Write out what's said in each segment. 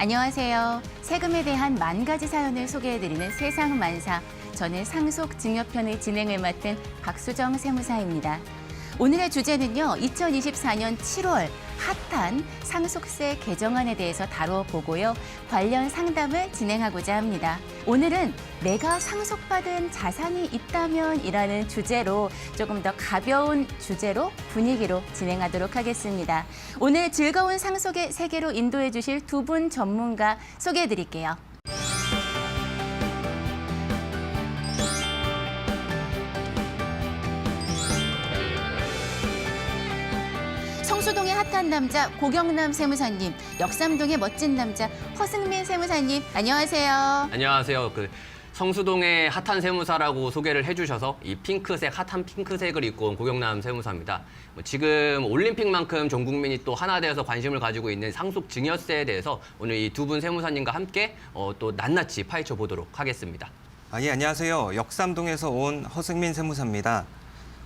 안녕하세요. 세금에 대한 만 가지 사연을 소개해드리는 세상만사. 저는 상속 증여편의 진행을 맡은 박수정 세무사입니다. 오늘의 주제는요, 2024년 7월 핫한 상속세 개정안에 대해서 다뤄보고요. 관련 상담을 진행하고자 합니다. 오늘은 내가 상속받은 자산이 있다면이라는 주제로 조금 더 가벼운 주제로 분위기로 진행하도록 하겠습니다. 오늘 즐거운 상속의 세계로 인도해 주실 두 분 전문가 소개해 드릴게요. 성수동의 핫한 남자 고경남 세무사님, 역삼동의 멋진 남자 허승민 세무사님, 안녕하세요. 안녕하세요. 성수동의 핫한 세무사라고 소개를 해주셔서 이 핫한 핑크색을 입고 온 고경남 세무사입니다. 지금 올림픽만큼 전 국민이 또 하나 되어서 관심을 가지고 있는 상속 증여세에 대해서 오늘 이 두 분 세무사님과 함께 또 낱낱이 파헤쳐 보도록 하겠습니다. 예, 안녕하세요. 역삼동에서 온 허승민 세무사입니다.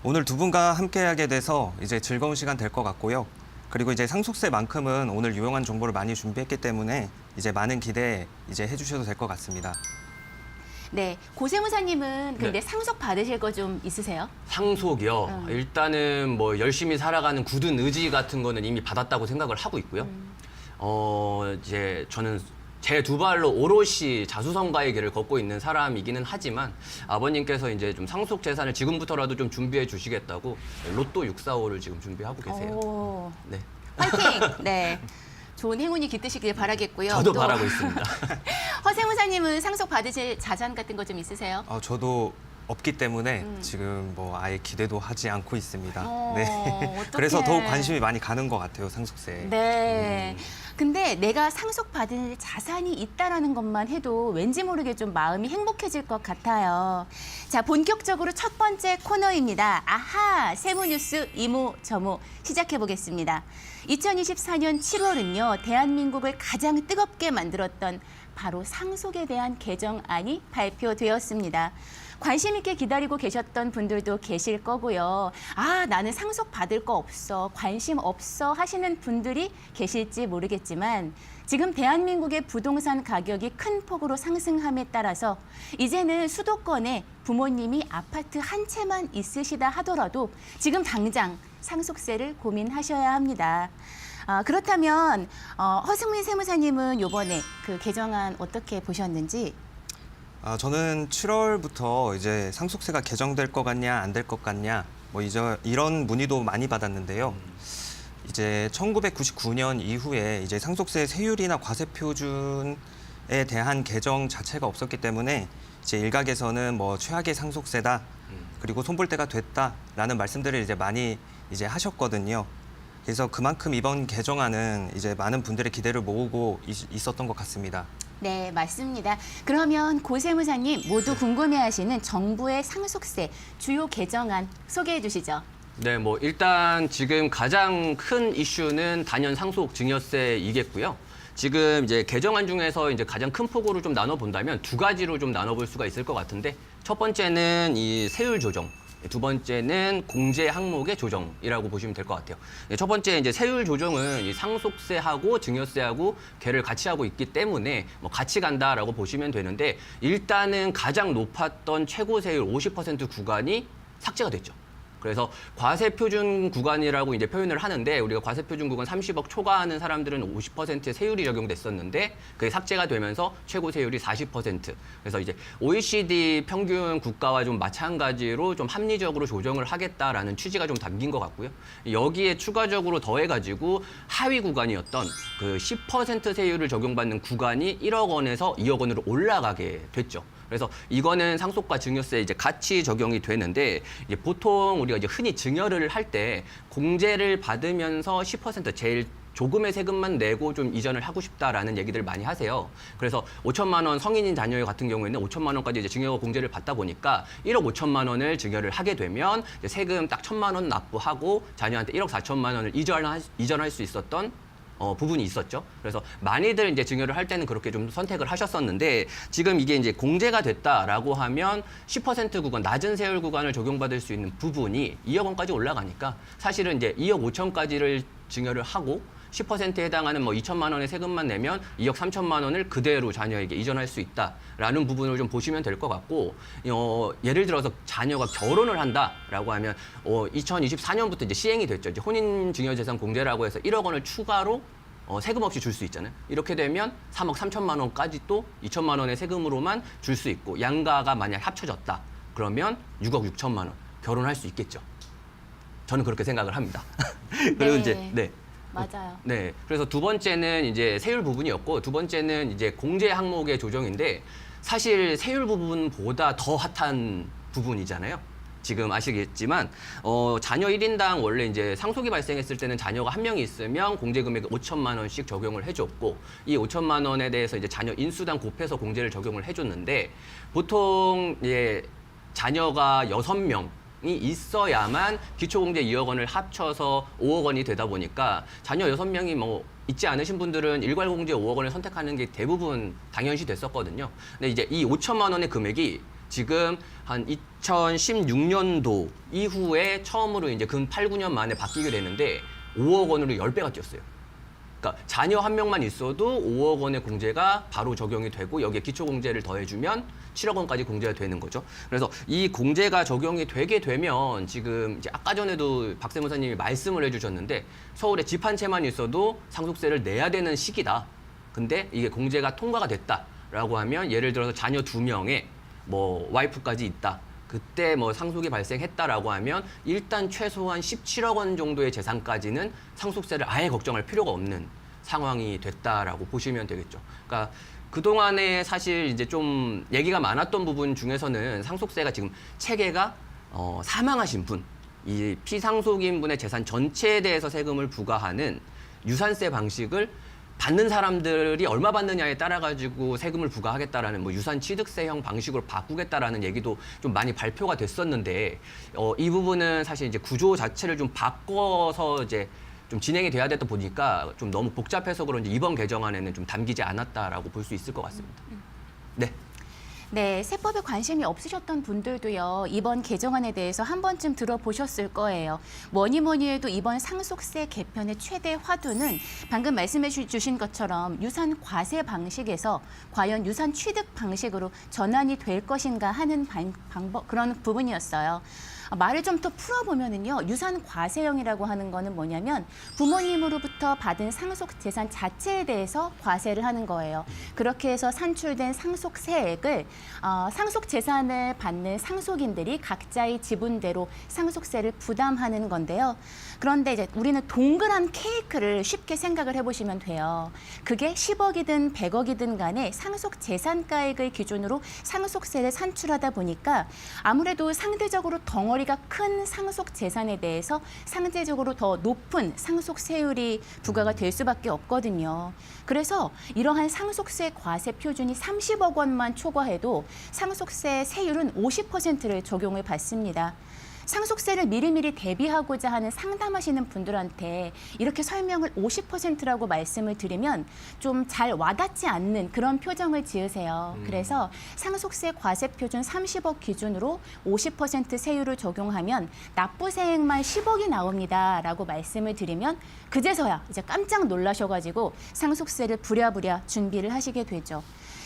오늘 두 분과 함께하게 돼서 이제 즐거운 시간 될 것 같고요. 그리고 이제 상속세만큼은 오늘 유용한 정보를 많이 준비했기 때문에 이제 많은 기대 해주셔도 될 것 같습니다. 네, 고 세무사님은 근데 네. 상속 받으실 거 좀 있으세요? 상속이요. 일단은 열심히 살아가는 굳은 의지 같은 거는 이미 받았다고 생각을 하고 있고요. 이제 저는 제 두 발로 오롯이 자수성가의 길을 걷고 있는 사람이기는 하지만 아버님께서 이제 좀 상속 재산을 지금부터라도 좀 준비해 주시겠다고 로또 645를 지금 준비하고 계세요. 오, 네. 화이팅! 네. 좋은 행운이 깃드시길 바라겠고요. 저도 또 바라고 있습니다. 허 세무사님은 상속 받으실 자산 같은 거 좀 있으세요? 저도 없기 때문에 지금 아예 기대도 하지 않고 있습니다. 네. 어떡해. 그래서 더욱 관심이 많이 가는 것 같아요, 상속세에. 네. 근데 내가 상속받을 자산이 있다라는 것만 해도 왠지 모르게 좀 마음이 행복해질 것 같아요. 자, 본격적으로 첫 번째 코너입니다. 아하, 세무뉴스 이모저모 시작해 보겠습니다. 2024년 7월은요, 대한민국을 가장 뜨겁게 만들었던 바로 상속에 대한 개정안이 발표되었습니다. 관심 있게 기다리고 계셨던 분들도 계실 거고요. 아, 나는 상속 받을 거 없어, 관심 없어 하시는 분들이 계실지 모르겠지만 지금 대한민국의 부동산 가격이 큰 폭으로 상승함에 따라서 이제는 수도권에 부모님이 아파트 한 채만 있으시다 하더라도 지금 당장 상속세를 고민하셔야 합니다. 그렇다면 허승민 세무사님은 이번에 그 개정안 어떻게 보셨는지? 저는 7월부터 이제 상속세가 개정될 것 같냐, 안 될 것 같냐, 이런 문의도 많이 받았는데요. 이제 1999년 이후에 이제 상속세 세율이나 과세 표준에 대한 개정 자체가 없었기 때문에 이제 일각에서는 최악의 상속세다, 그리고 손볼 때가 됐다라는 말씀들을 이제 많이 하셨거든요. 그래서 그만큼 이번 개정안은 이제 많은 분들의 기대를 모으고 있었던 것 같습니다. 네, 맞습니다. 그러면 고 세무사님 모두 궁금해하시는 정부의 상속세 주요 개정안 소개해 주시죠. 네, 일단 지금 가장 큰 이슈는 단연 상속 증여세이겠고요. 지금 이제 개정안 중에서 이제 가장 큰 폭으로 좀 나눠 본다면 두 가지로 좀 나눠볼 수가 있을 것 같은데, 첫 번째는 이 세율 조정, 두 번째는 공제 항목의 조정이라고 보시면 될 것 같아요. 첫 번째 이제 세율 조정은 이 상속세하고 증여세하고 궤를 같이 하고 있기 때문에 같이 간다라고 보시면 되는데, 일단은 가장 높았던 최고 세율 50% 구간이 삭제가 됐죠. 그래서 과세표준 구간이라고 이제 표현을 하는데, 우리가 과세표준 구간 30억 초과하는 사람들은 50%의 세율이 적용됐었는데 그게 삭제가 되면서 최고 세율이 40%. 그래서 이제 OECD 평균 국가와 좀 마찬가지로 좀 합리적으로 조정을 하겠다라는 취지가 좀 담긴 것 같고요. 여기에 추가적으로 더해가지고 하위 구간이었던 그 10% 세율을 적용받는 구간이 1억 원에서 2억 원으로 올라가게 됐죠. 그래서 이거는 상속과 증여세 이제 같이 적용이 되는데, 이제 보통 우리가 이제 흔히 증여를 할 때 공제를 받으면서 10% 제일 조금의 세금만 내고 좀 이전을 하고 싶다라는 얘기들 많이 하세요. 그래서 5천만 원 성인인 자녀 같은 경우에는 5천만 원까지 이제 증여 공제를 받다 보니까 1억 5천만 원을 증여를 하게 되면 이제 세금 딱 1천만 원 납부하고 자녀한테 1억 4천만 원을 이전할 수 있었던 부분이 있었죠. 그래서 많이들 이제 증여를 할 때는 그렇게 좀 선택을 하셨었는데, 지금 이게 이제 공제가 됐다라고 하면 10% 구간, 낮은 세율 구간을 적용받을 수 있는 부분이 2억 원까지 올라가니까 사실은 이제 2억 5천까지를 증여를 하고 10%에 해당하는 뭐 2천만 원의 세금만 내면 2억 3천만 원을 그대로 자녀에게 이전할 수 있다라는 부분을 좀 보시면 될 것 같고, 예를 들어서 자녀가 결혼을 한다라고 하면 2024년부터 이제 시행이 됐죠. 이제 혼인증여재산 공제라고 해서 1억 원을 추가로 세금 없이 줄 수 있잖아요. 이렇게 되면 3억 3천만 원까지 또 2천만 원의 세금으로만 줄 수 있고, 양가가 만약 합쳐졌다 그러면 6억 6천만 원 결혼할 수 있겠죠. 저는 그렇게 생각을 합니다. 그리고 네. 이제 맞아요. 네. 그래서 두 번째는 이제 세율 부분이었고, 두 번째는 이제 공제 항목의 조정인데, 사실 세율 부분보다 더 핫한 부분이잖아요. 지금 아시겠지만 자녀 1인당 원래 이제 상속이 발생했을 때는 자녀가 한 명이 있으면 공제 금액 5천만 원씩 적용을 해줬고, 이 5천만 원에 대해서 이제 자녀 인수당 곱해서 공제를 적용을 해줬는데, 보통 자녀가 6명 이 있어야만 기초공제 2억 원을 합쳐서 5억 원이 되다 보니까, 자녀 6명이 뭐 있지 않으신 분들은 일괄공제 5억 원을 선택하는 게 대부분 당연시 됐었거든요. 근데 이제 이 5천만 원의 금액이 지금 한 2016년도 이후에 처음으로 이제 근 8, 9년 만에 바뀌게 되는데 5억 원으로 10배가 뛰었어요. 그러니까 자녀 한 명만 있어도 5억 원의 공제가 바로 적용이 되고, 여기에 기초공제를 더해주면 7억 원까지 공제가 되는 거죠. 그래서 이 공제가 적용이 되게 되면, 지금 이제 아까 전에도 박 세무사님이 말씀을 해주셨는데, 서울에 집 한 채만 있어도 상속세를 내야 되는 시기다. 근데 이게 공제가 통과가 됐다라고 하면, 예를 들어서 자녀 2명에 뭐 와이프까지 있다. 그때 뭐 상속이 발생했다라고 하면 일단 최소한 17억 원 정도의 재산까지는 상속세를 아예 걱정할 필요가 없는 상황이 됐다라고 보시면 되겠죠. 그러니까 그동안에 사실 이제 좀 얘기가 많았던 부분 중에서는, 상속세가 지금 체계가 사망하신 분, 이 피상속인 분의 재산 전체에 대해서 세금을 부과하는 유산세 방식을 받는 사람들이 얼마 받느냐에 따라 가지고 세금을 부과하겠다라는 뭐 유산 취득세형 방식으로 바꾸겠다라는 얘기도 좀 많이 발표가 됐었는데, 이 부분은 사실 이제 구조 자체를 좀 바꿔서 이제 좀 진행이 돼야 되다 보니까 좀 너무 복잡해서 그런지 이번 개정안에는 좀 담기지 않았다라고 볼 수 있을 것 같습니다. 네. 네, 세법에 관심이 없으셨던 분들도요, 이번 개정안에 대해서 한 번쯤 들어보셨을 거예요. 뭐니 해도 이번 상속세 개편의 최대 화두는 방금 말씀해 주신 것처럼 유산 과세 방식에서 과연 유산 취득 방식으로 전환이 될 것인가 하는 방법, 그런 부분이었어요. 말을 좀 더 풀어보면은요, 유산 과세형이라고 하는 거는 뭐냐면 부모님으로부터 받은 상속 재산 자체에 대해서 과세를 하는 거예요. 그렇게 해서 산출된 상속세액을 상속 재산을 받는 상속인들이 각자의 지분대로 상속세를 부담하는 건데요. 그런데 이제 우리는 동그란 케이크를 쉽게 생각을 해보시면 돼요. 그게 10억이든 100억이든 간에 상속 재산가액을 기준으로 상속세를 산출하다 보니까 아무래도 상대적으로 덩어리가 큰 상속 재산에 대해서 상대적으로 더 높은 상속세율이 부과가 될 수밖에 없거든요. 그래서 이러한 상속세 과세 표준이 30억 원만 초과해도 상속세 세율은 50%를 적용을 받습니다. 상속세를 미리미리 대비하고자 하는 상담하시는 분들한테 이렇게 설명을 50%라고 말씀을 드리면 좀 잘 와닿지 않는 그런 표정을 지으세요. 그래서 상속세 과세 표준 30억 기준으로 50% 세율을 적용하면 납부세액만 10억이 나옵니다라고 말씀을 드리면 그제서야 이제 깜짝 놀라셔가지고 상속세를 부랴부랴 준비를 하시게 되죠.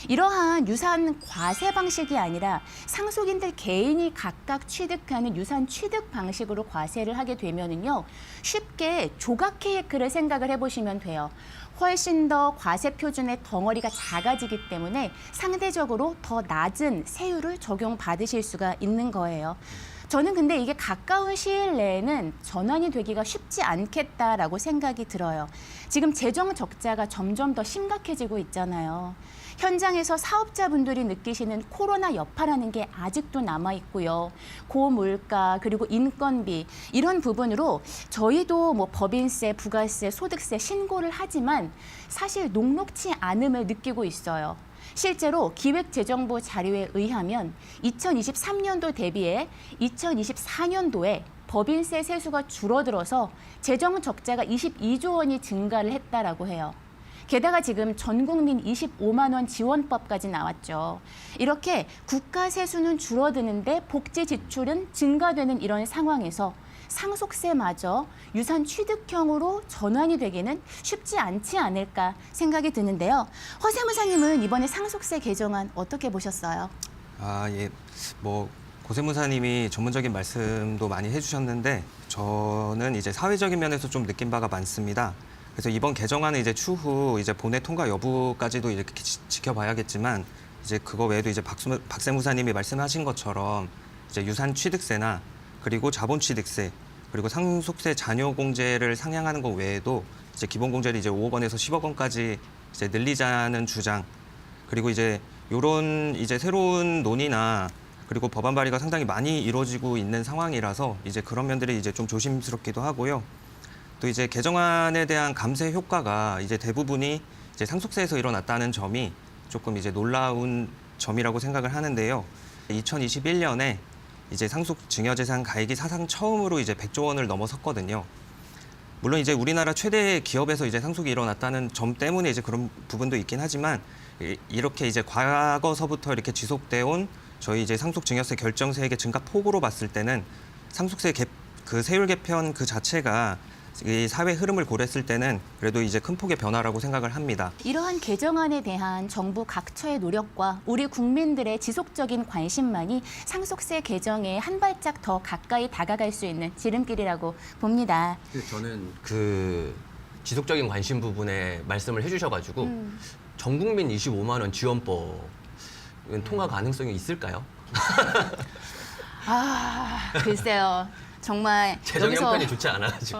이러한 유산 과세 방식이 아니라 상속인들 개인이 각각 취득하는 유산 취득 방식으로 과세를 하게 되면은요, 쉽게 조각 케이크를 생각을 해보시면 돼요. 훨씬 더 과세 표준의 덩어리가 작아지기 때문에 상대적으로 더 낮은 세율을 적용받으실 수가 있는 거예요. 저는 근데 이게 가까운 시일 내에는 전환이 되기가 쉽지 않겠다라고 생각이 들어요. 지금 재정 적자가 점점 더 심각해지고 있잖아요. 현장에서 사업자분들이 느끼시는 코로나 여파라는 게 아직도 남아있고요. 고물가 그리고 인건비 이런 부분으로 저희도 뭐 법인세, 부가세, 소득세 신고를 하지만 사실 녹록치 않음을 느끼고 있어요. 실제로 기획재정부 자료에 의하면 2023년도 대비해 2024년도에 법인세 세수가 줄어들어서 재정 적자가 22조 원이 증가를 했다라고 해요. 게다가 지금 전국민 25만 원 지원법까지 나왔죠. 이렇게 국가 세수는 줄어드는데 복지 지출은 증가되는 이런 상황에서 상속세마저 유산 취득형으로 전환이 되기는 쉽지 않지 않을까 생각이 드는데요. 허 세무사님은 이번에 상속세 개정안 어떻게 보셨어요? 아, 예. 뭐 고세무사님이 전문적인 말씀도 많이 해주셨는데 저는 이제 사회적인 면에서 좀 느낀 바가 많습니다. 그래서 이번 개정안은 이제 추후 이제 본회 통과 여부까지도 이렇게 지켜봐야겠지만 이제 그거 외에도 이제 박 세무사님이 말씀하신 것처럼 이제 유산 취득세나 그리고 자본 취득세 그리고 상속세 잔여 공제를 상향하는 것 외에도 이제 기본 공제를 이제 5억 원에서 10억 원까지 이제 늘리자는 주장 그리고 이제 요런 이제 새로운 논의나 그리고 법안 발의가 상당히 많이 이루어지고 있는 상황이라서 이제 그런 면들이 이제 좀 조심스럽기도 하고요. 또 이제 개정안에 대한 감세 효과가 이제 대부분이 이제 상속세에서 일어났다는 점이 조금 이제 놀라운 점이라고 생각을 하는데요. 2021년에 이제 상속 증여재산 가액이 사상 처음으로 이제 100조 원을 넘어섰거든요. 물론 이제 우리나라 최대 기업에서 이제 상속이 일어났다는 점 때문에 이제 그런 부분도 있긴 하지만 이렇게 이제 과거서부터 이렇게 지속돼 온 저희 이제 상속증여세 결정세액의 증가 폭으로 봤을 때는 상속세 그 세율 개편 그 자체가 이 사회 흐름을 고려했을 때는 그래도 이제 큰 폭의 변화라고 생각을 합니다. 이러한 개정안에 대한 정부 각처의 노력과 우리 국민들의 지속적인 관심만이 상속세 개정에 한 발짝 더 가까이 다가갈 수 있는 지름길이라고 봅니다. 저는 그 지속적인 관심 부분에 말씀을 해주셔가지고 전 국민 25만 원 지원법은 통과 가능성이 있을까요? 아, 글쎄요. 정말 재정 여기서 형편이 좋지 않아가지고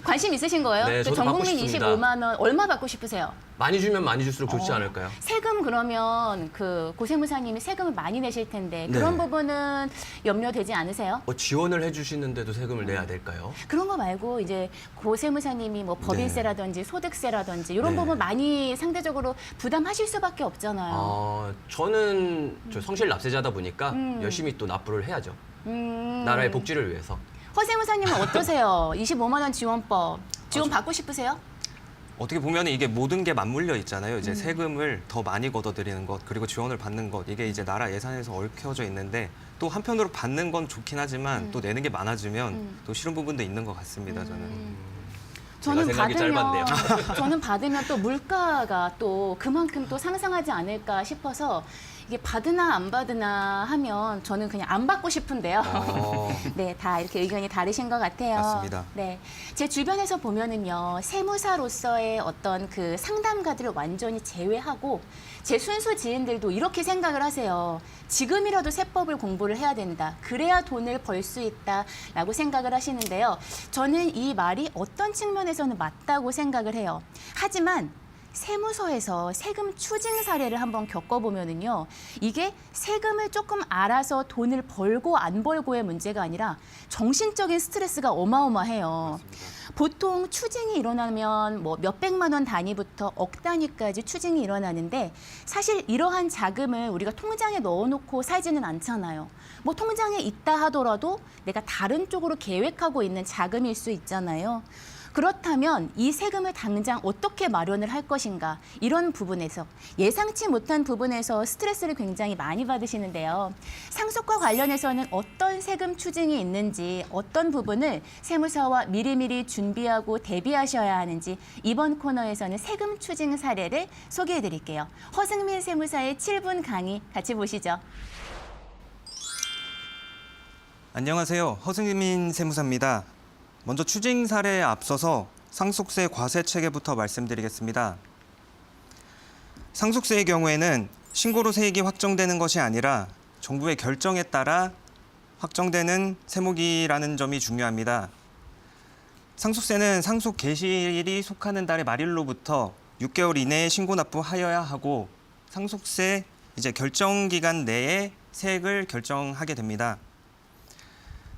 관심 있으신 거예요? 네, 저도 전 받고 국민 싶습니다. 25만 원 얼마 받고 싶으세요? 많이 주면 많이 줄수록 좋지 어. 않을까요? 세금 그러면 그 고세무사님이 세금을 많이 내실 텐데 그런 네. 부분은 염려되지 않으세요? 지원을 해주시는데도 세금을 내야 될까요? 그런 거 말고 이제 고세무사님이 뭐 법인세라든지 소득세라든지 이런 네. 부분 많이 상대적으로 부담하실 수밖에 없잖아요. 저는 저 성실 납세자다 보니까 열심히 또 납부를 해야죠. 나라의 복지를 위해서. 허세무사님은 어떠세요? 25만 원 지원법 지원 받고 싶으세요? 어떻게 보면 이게 모든 게 맞물려 있잖아요. 이제 세금을 더 많이 걷어들이는 것, 그리고 지원을 받는 것, 이게 이제 나라 예산에서 얽혀져 있는데 또 한편으로 받는 건 좋긴 하지만 또 내는 게 많아지면 또 싫은 부분도 있는 것 같습니다. 저는. 생각이 짧았네요. 저는 받으면 또 물가가 또 그만큼 또 상승하지 않을까 싶어서 이게 받으나 안 받으나 하면 저는 그냥 안 받고 싶은데요. 네, 다 이렇게 의견이 다르신 것 같아요. 맞습니다. 네, 제 주변에서 보면은요, 세무사로서의 어떤 그 상담가들을 완전히 제외하고 제 순수 지인들도 이렇게 생각을 하세요. 지금이라도 세법을 공부를 해야 된다. 그래야 돈을 벌 수 있다라고 생각을 하시는데요. 저는 이 말이 어떤 측면에서는 맞다고 생각을 해요. 하지만 세무서에서 세금 추징 사례를 한번 겪어보면은요, 이게 세금을 조금 알아서 돈을 벌고 안 벌고의 문제가 아니라 정신적인 스트레스가 어마어마해요. 보통 추징이 일어나면 뭐 몇백만 원 단위부터 억 단위까지 추징이 일어나는데 사실 이러한 자금을 우리가 통장에 넣어놓고 살지는 않잖아요. 뭐 통장에 있다 하더라도 내가 다른 쪽으로 계획하고 있는 자금일 수 있잖아요. 그렇다면 이 세금을 당장 어떻게 마련을 할 것인가 이런 부분에서 예상치 못한 부분에서 스트레스를 굉장히 많이 받으시는데요. 상속과 관련해서는 어떤 세금 추징이 있는지 어떤 부분을 세무사와 미리미리 준비하고 대비하셔야 하는지 이번 코너에서는 세금 추징 사례를 소개해 드릴게요. 허승민 세무사의 7분 강의 같이 보시죠. 안녕하세요. 허승민 세무사입니다. 먼저 추징 사례에 앞서서 상속세 과세 체계부터 말씀드리겠습니다. 상속세의 경우에는 신고로 세액이 확정되는 것이 아니라 정부의 결정에 따라 확정되는 세목이라는 점이 중요합니다. 상속세는 상속 개시일이 속하는 달의 말일로부터 6개월 이내에 신고 납부하여야 하고 상속세 결정 기간 내에 세액을 결정하게 됩니다.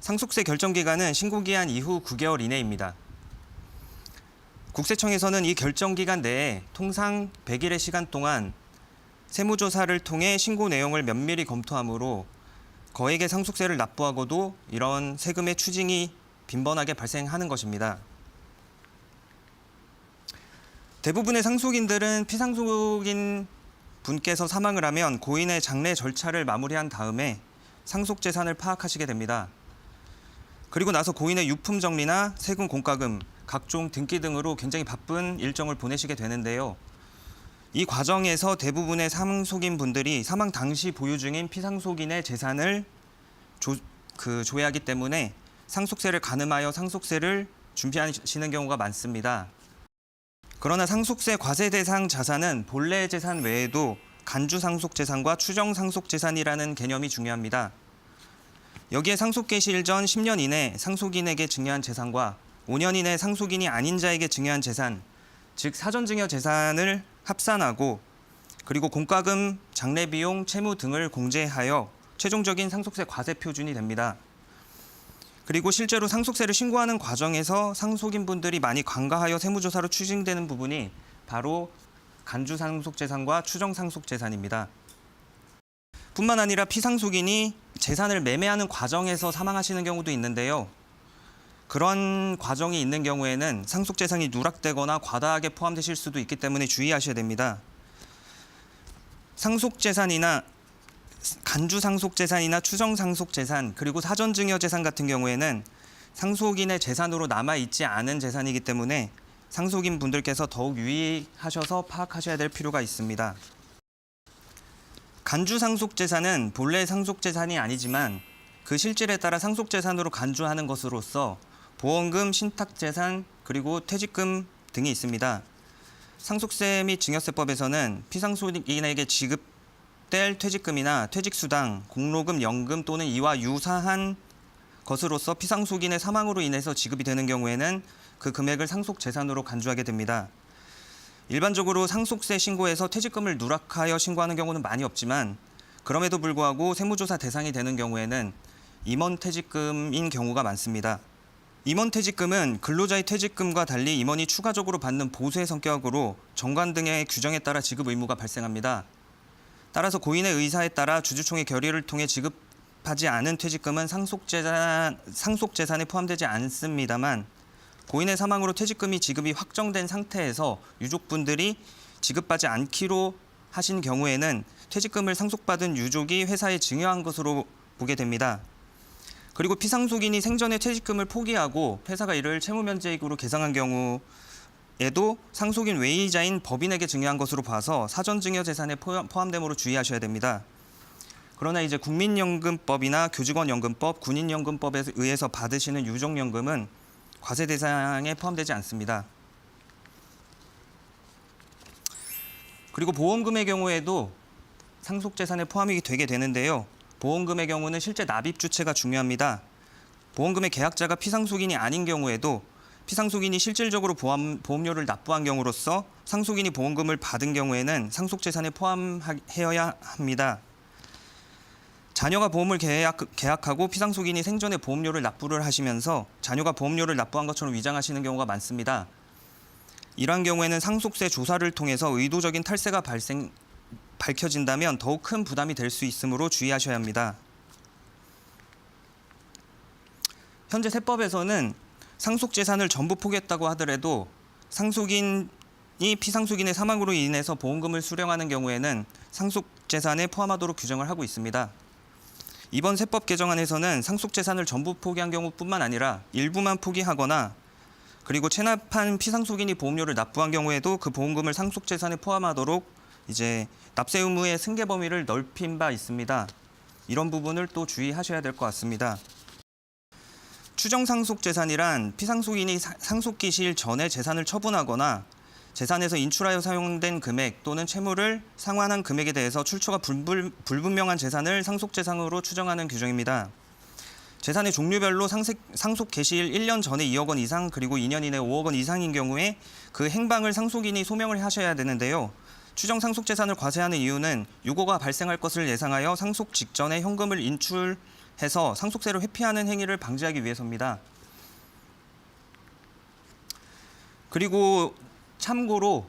상속세 결정 기간은 신고 기한 이후 9개월 이내입니다. 국세청에서는 이 결정 기간 내에 통상 100일의 시간 동안 세무조사를 통해 신고 내용을 면밀히 검토하므로 거액의 상속세를 납부하고도 이런 세금의 추징이 빈번하게 발생하는 것입니다. 대부분의 상속인들은 피상속인 분께서 사망을 하면 고인의 장례 절차를 마무리한 다음에 상속 재산을 파악하시게 됩니다. 그리고 나서 고인의 유품 정리나 세금 공과금, 각종 등기 등으로 굉장히 바쁜 일정을 보내시게 되는데요. 이 과정에서 대부분의 상속인 분들이 사망 당시 보유 중인 피상속인의 재산을 조회하기 때문에 상속세를 가늠하여 상속세를 준비하시는 경우가 많습니다. 그러나 상속세 과세 대상 자산은 본래 재산 외에도 간주 상속 재산과 추정 상속 재산이라는 개념이 중요합니다. 여기에 상속 개시일 전 10년 이내 상속인에게 증여한 재산과 5년 이내 상속인이 아닌 자에게 증여한 재산, 즉 사전증여 재산을 합산하고 그리고 공과금, 장례비용, 채무 등을 공제하여 최종적인 상속세 과세 표준이 됩니다. 그리고 실제로 상속세를 신고하는 과정에서 상속인분들이 많이 관가하여 세무조사로 추징되는 부분이 바로 간주상속재산과 추정상속재산입니다. 뿐만 아니라 피상속인이 재산을 매매하는 과정에서 사망하시는 경우도 있는데요. 그런 과정이 있는 경우에는 상속재산이 누락되거나 과다하게 포함되실 수도 있기 때문에 주의하셔야 됩니다. 상속재산이나 간주상속재산이나 추정상속재산 그리고 사전증여재산 같은 경우에는 상속인의 재산으로 남아있지 않은 재산이기 때문에 상속인 분들께서 더욱 유의하셔서 파악하셔야 될 필요가 있습니다. 간주상속재산은 본래 상속재산이 아니지만 그 실질에 따라 상속재산으로 간주하는 것으로서 보험금, 신탁재산, 그리고 퇴직금 등이 있습니다. 상속세 및 증여세법에서는 피상속인에게 지급될 퇴직금이나 퇴직수당, 공로금, 연금 또는 이와 유사한 것으로서 피상속인의 사망으로 인해서 지급이 되는 경우에는 그 금액을 상속재산으로 간주하게 됩니다. 일반적으로 상속세 신고에서 퇴직금을 누락하여 신고하는 경우는 많이 없지만 그럼에도 불구하고 세무조사 대상이 되는 경우에는 임원퇴직금인 경우가 많습니다. 임원퇴직금은 근로자의 퇴직금과 달리 임원이 추가적으로 받는 보수의 성격으로 정관 등의 규정에 따라 지급 의무가 발생합니다. 따라서 고인의 의사에 따라 주주총회 결의를 통해 지급하지 않은 퇴직금은 상속재산에 포함되지 않습니다만 고인의 사망으로 퇴직금이 지급이 확정된 상태에서 유족분들이 지급받지 않기로 하신 경우에는 퇴직금을 상속받은 유족이 회사에 증여한 것으로 보게 됩니다. 그리고 피상속인이 생전에 퇴직금을 포기하고 회사가 이를 채무면제액으로 계상한 경우에도 상속인 외의자인 법인에게 증여한 것으로 봐서 사전증여재산에 포함됨으로 주의하셔야 됩니다. 그러나 이제 국민연금법이나 교직원연금법, 군인연금법에 의해서 받으시는 유족연금은 과세 대상에 포함되지 않습니다. 그리고 보험금의 경우에도 상속재산에 포함이 되게 되는데요. 보험금의 경우는 실제 납입 주체가 중요합니다. 보험금의 계약자가 피상속인이 아닌 경우에도 피상속인이 실질적으로 보험료를 납부한 경우로서 상속인이 보험금을 받은 경우에는 상속재산에 포함하여야 합니다. 자녀가 보험을 계약하고 피상속인이 생전에 보험료를 납부를 하시면서 자녀가 보험료를 납부한 것처럼 위장하시는 경우가 많습니다. 이러한 경우에는 상속세 조사를 통해서 의도적인 탈세가 밝혀진다면 더욱 큰 부담이 될 수 있으므로 주의하셔야 합니다. 현재 세법에서는 상속재산을 전부 포기했다고 하더라도 상속인이 피상속인의 사망으로 인해서 보험금을 수령하는 경우에는 상속재산에 포함하도록 규정을 하고 있습니다. 이번 세법 개정안에서는 상속재산을 전부 포기한 경우뿐만 아니라 일부만 포기하거나 그리고 체납한 피상속인이 보험료를 납부한 경우에도 그 보험금을 상속재산에 포함하도록 이제 납세 의무의 승계 범위를 넓힌 바 있습니다. 이런 부분을 또 주의하셔야 될 것 같습니다. 추정상속재산이란 피상속인이 상속기 시일 전에 재산을 처분하거나 재산에서 인출하여 사용된 금액 또는 채무를 상환한 금액에 대해서 출처가 불분명한 재산을 상속재산으로 추정하는 규정입니다. 재산의 종류별로 상속 개시일 1년 전에 2억 원 이상 그리고 2년 이내 5억 원 이상인 경우에 그 행방을 상속인이 소명을 하셔야 되는데요. 추정 상속재산을 과세하는 이유는 유고가 발생할 것을 예상하여 상속 직전에 현금을 인출해서 상속세를 회피하는 행위를 방지하기 위해서입니다. 그리고 참고로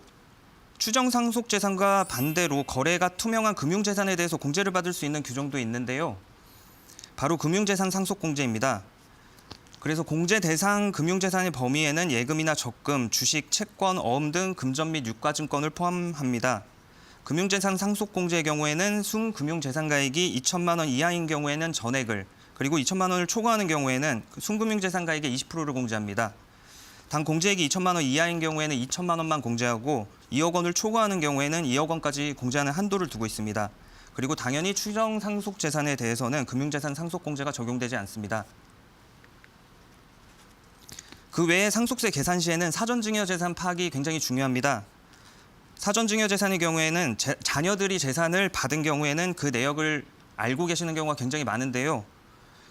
추정상속재산과 반대로 거래가 투명한 금융재산에 대해서 공제를 받을 수 있는 규정도 있는데요. 바로 금융재산 상속공제입니다. 그래서 공제 대상 금융재산의 범위에는 예금이나 적금, 주식, 채권, 어음 등 금전 및 유가증권을 포함합니다. 금융재산 상속공제의 경우에는 순금융재산가액이 2천만 원 이하인 경우에는 전액을, 그리고 2천만 원을 초과하는 경우에는 순금융재산가액의 20%를 공제합니다. 단 공제액이 2천만 원 이하인 경우에는 2천만 원만 공제하고 2억 원을 초과하는 경우에는 2억 원까지 공제하는 한도를 두고 있습니다. 그리고 당연히 추정 상속 재산에 대해서는 금융재산 상속 공제가 적용되지 않습니다. 그 외에 상속세 계산 시에는 사전증여재산 파악이 굉장히 중요합니다. 사전증여재산의 경우에는 자녀들이 재산을 받은 경우에는 그 내역을 알고 계시는 경우가 굉장히 많은데요.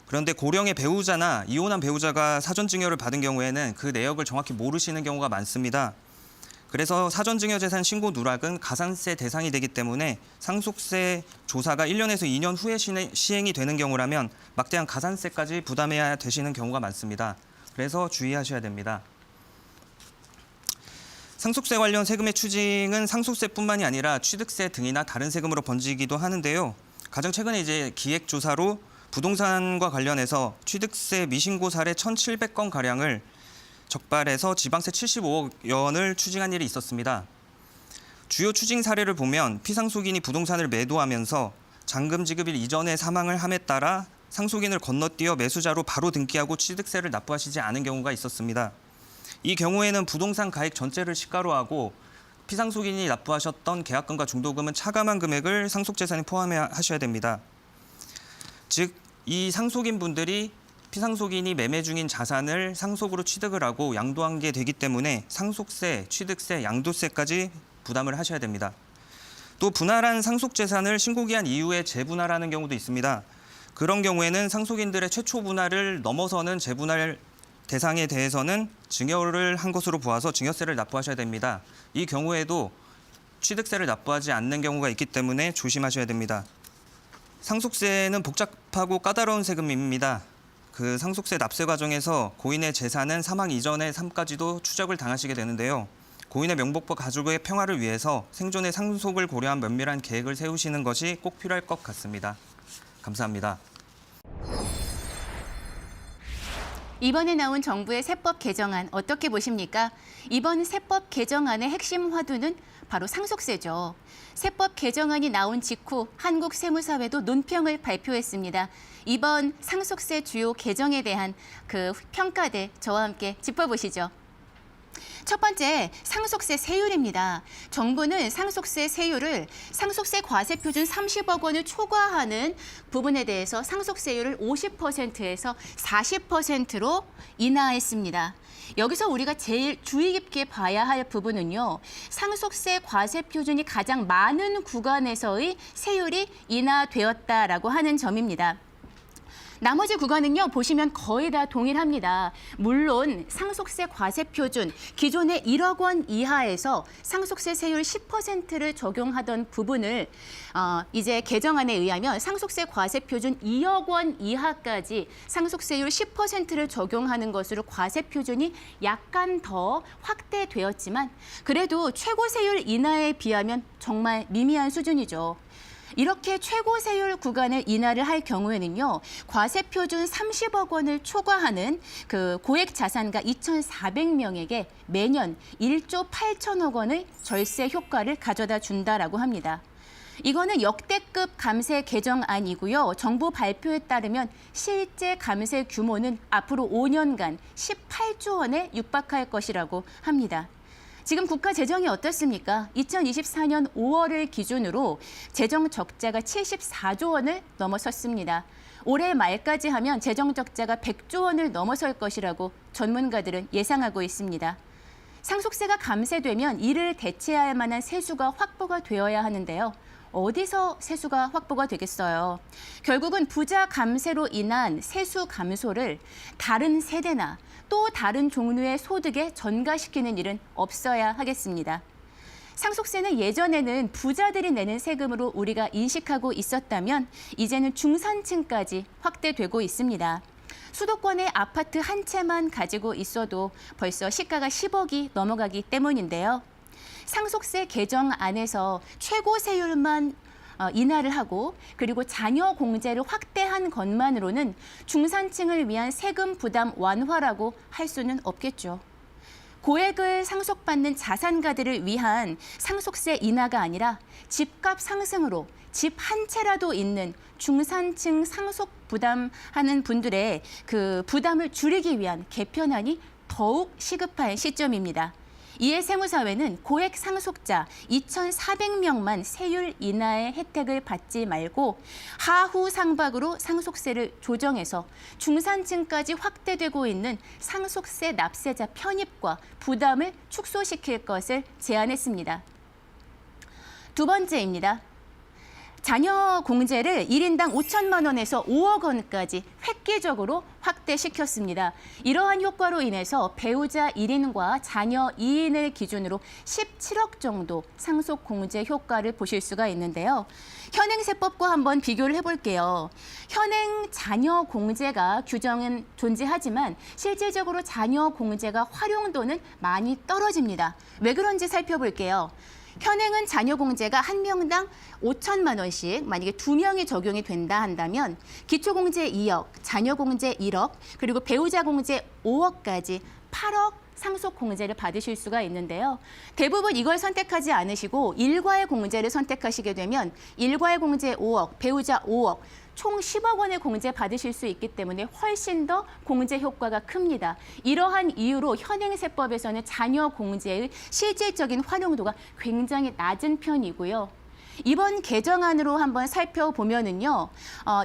그런데 고령의 배우자나 이혼한 배우자가 사전증여를 받은 경우에는 그 내역을 정확히 모르시는 경우가 많습니다. 그래서 사전증여재산 신고 누락은 가산세 대상이 되기 때문에 상속세 조사가 1년에서 2년 후에 시행이 되는 경우라면 막대한 가산세까지 부담해야 되시는 경우가 많습니다. 그래서 주의하셔야 됩니다. 상속세 관련 세금의 추징은 상속세뿐만이 아니라 취득세 등이나 다른 세금으로 번지기도 하는데요. 가장 최근에 이제 기획조사로 부동산과 관련해서 취득세 미신고 사례 1,700건 가량을 적발해서 지방세 75억 원을 추징한 일이 있었습니다. 주요 추징 사례를 보면 피상속인이 부동산을 매도하면서 잔금 지급일 이전에 사망을 함에 따라 상속인을 건너뛰어 매수자로 바로 등기하고 취득세를 납부하시지 않은 경우가 있었습니다. 이 경우에는 부동산 가액 전체를 시가로 하고 피상속인이 납부하셨던 계약금과 중도금은 차감한 금액을 상속재산에 포함하셔야 됩니다. 즉, 이 상속인분들이 피상속인이 매매 중인 자산을 상속으로 취득을 하고 양도한 게 되기 때문에 상속세, 취득세, 양도세까지 부담을 하셔야 됩니다. 또 분할한 상속재산을 신고기한 이후에 재분할하는 경우도 있습니다. 그런 경우에는 상속인들의 최초 분할을 넘어서는 재분할 대상에 대해서는 증여를 한 것으로 보아서 증여세를 납부하셔야 됩니다. 이 경우에도 취득세를 납부하지 않는 경우가 있기 때문에 조심하셔야 됩니다. 상속세는 복잡하고 까다로운 세금입니다. 그 상속세 납세 과정에서 고인의 재산은 사망 이전의 삶까지도 추적을 당하시게 되는데요. 고인의 명복과 가족의 평화를 위해서 생존의 상속을 고려한 면밀한 계획을 세우시는 것이 꼭 필요할 것 같습니다. 감사합니다. 이번에 나온 정부의 세법 개정안 어떻게 보십니까? 이번 세법 개정안의 핵심 화두는 바로 상속세죠. 세법 개정안이 나온 직후 한국세무사회도 논평을 발표했습니다. 이번 상속세 주요 개정에 대한 그 평가들 저와 함께 짚어보시죠. 첫 번째, 상속세 세율입니다. 정부는 상속세 세율을 상속세 과세 표준 30억 원을 초과하는 부분에 대해서 상속세율을 50%에서 40%로 인하했습니다. 여기서 우리가 제일 주의 깊게 봐야 할 부분은요. 상속세 과세 표준이 가장 많은 구간에서의 세율이 인하되었다라고 하는 점입니다. 나머지 구간은요, 보시면 거의 다 동일합니다. 물론 상속세 과세 표준, 기존의 1억 원 이하에서 상속세 세율 10%를 적용하던 부분을 이제 개정안에 의하면 상속세 과세 표준 2억 원 이하까지 상속세율 10%를 적용하는 것으로 과세 표준이 약간 더 확대되었지만 그래도 최고 세율 인하에 비하면 정말 미미한 수준이죠. 이렇게 최고 세율 구간을 인하를 할 경우에는요, 과세 표준 30억 원을 초과하는 그 고액 자산가 2,400명에게 매년 1조 8천억 원의 절세 효과를 가져다 준다라고 합니다. 이거는 역대급 감세 개정안이고요. 정부 발표에 따르면 실제 감세 규모는 앞으로 5년간 18조 원에 육박할 것이라고 합니다. 지금 국가 재정이 어떻습니까? 2024년 5월을 기준으로 재정 적자가 74조 원을 넘어섰습니다. 올해 말까지 하면 재정 적자가 100조 원을 넘어설 것이라고 전문가들은 예상하고 있습니다. 상속세가 감세되면 이를 대체할 만한 세수가 확보가 되어야 하는데요. 어디서 세수가 확보가 되겠어요? 결국은 부자 감세로 인한 세수 감소를 다른 세대나 또 다른 종류의 소득에 전가시키는 일은 없어야 하겠습니다. 상속세는 예전에는 부자들이 내는 세금으로 우리가 인식하고 있었다면 이제는 중산층까지 확대되고 있습니다. 수도권의 아파트 한 채만 가지고 있어도 벌써 시가가 10억이 넘어가기 때문인데요. 상속세 개정안에서 최고 세율만 인하를 하고 그리고 자녀 공제를 확대한 것만으로는 중산층을 위한 세금 부담 완화라고 할 수는 없겠죠. 고액을 상속받는 자산가들을 위한 상속세 인하가 아니라 집값 상승으로 집 한 채라도 있는 중산층 상속 부담하는 분들의 그 부담을 줄이기 위한 개편안이 더욱 시급한 시점입니다. 이에 세무사회는 고액 상속자 2,400명만 세율 인하의 혜택을 받지 말고 하후 상박으로 상속세를 조정해서 중산층까지 확대되고 있는 상속세 납세자 편입과 부담을 축소시킬 것을 제안했습니다. 두 번째입니다. 자녀 공제를 1인당 5천만 원에서 5억 원까지 획기적으로 확대시켰습니다. 이러한 효과로 인해서 배우자 1인과 자녀 2인을 기준으로 17억 정도 상속 공제 효과를 보실 수가 있는데요. 현행 세법과 한번 비교를 해볼게요. 현행 자녀 공제가 규정은 존재하지만 실질적으로 자녀 공제가 활용도는 많이 떨어집니다. 왜 그런지 살펴볼게요. 현행은 자녀 공제가 한 명당 5천만 원씩 만약에 2명이 적용이 된다 한다면 기초 공제 2억, 자녀 공제 1억, 그리고 배우자 공제 5억까지 8억 상속 공제를 받으실 수가 있는데요. 대부분 이걸 선택하지 않으시고 일괄 공제를 선택하시게 되면 일괄 공제 5억, 배우자 5억, 총 10억 원의 공제 받으실 수 있기 때문에 훨씬 더 공제 효과가 큽니다. 이러한 이유로 현행 세법에서는 자녀 공제의 실질적인 활용도가 굉장히 낮은 편이고요. 이번 개정안으로 한번 살펴보면은요,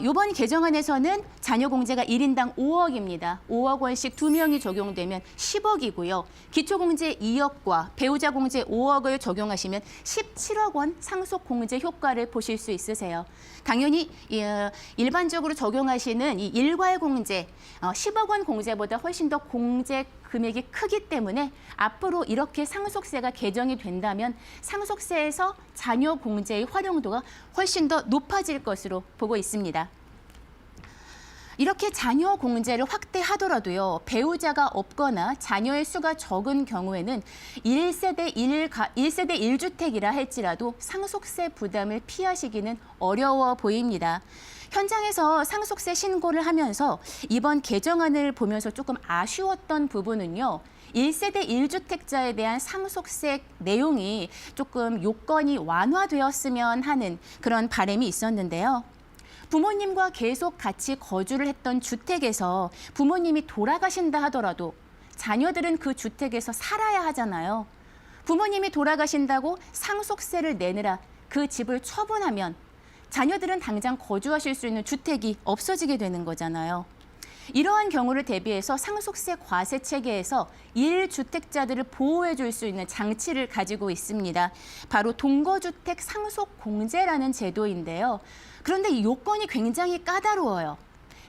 이번 개정안에서는 자녀 공제가 1인당 5억입니다. 5억 원씩 2명이 적용되면 10억이고요. 기초 공제 2억과 배우자 공제 5억을 적용하시면 17억 원 상속 공제 효과를 보실 수 있으세요. 당연히 일반적으로 적용하시는 이 일괄 공제, 10억 원 공제보다 훨씬 더 공제 금액이 크기 때문에 앞으로 이렇게 상속세가 개정이 된다면 상속세에서 자녀 공제의 활용도가 훨씬 더 높아질 것으로 보고 있습니다. 이렇게 자녀 공제를 확대하더라도요, 배우자가 없거나 자녀의 수가 적은 경우에는 1세대 1주택이라 할지라도 상속세 부담을 피하시기는 어려워 보입니다. 현장에서 상속세 신고를 하면서 이번 개정안을 보면서 조금 아쉬웠던 부분은요, 1세대 1주택자에 대한 상속세 내용이 조금 요건이 완화되었으면 하는 그런 바람이 있었는데요. 부모님과 계속 같이 거주를 했던 주택에서 부모님이 돌아가신다 하더라도 자녀들은 그 주택에서 살아야 하잖아요. 부모님이 돌아가신다고 상속세를 내느라 그 집을 처분하면 자녀들은 당장 거주하실 수 있는 주택이 없어지게 되는 거잖아요. 이러한 경우를 대비해서 상속세 과세 체계에서 1주택자들을 보호해 줄 수 있는 장치를 가지고 있습니다. 바로 동거주택 상속공제라는 제도인데요. 그런데 이 요건이 굉장히 까다로워요.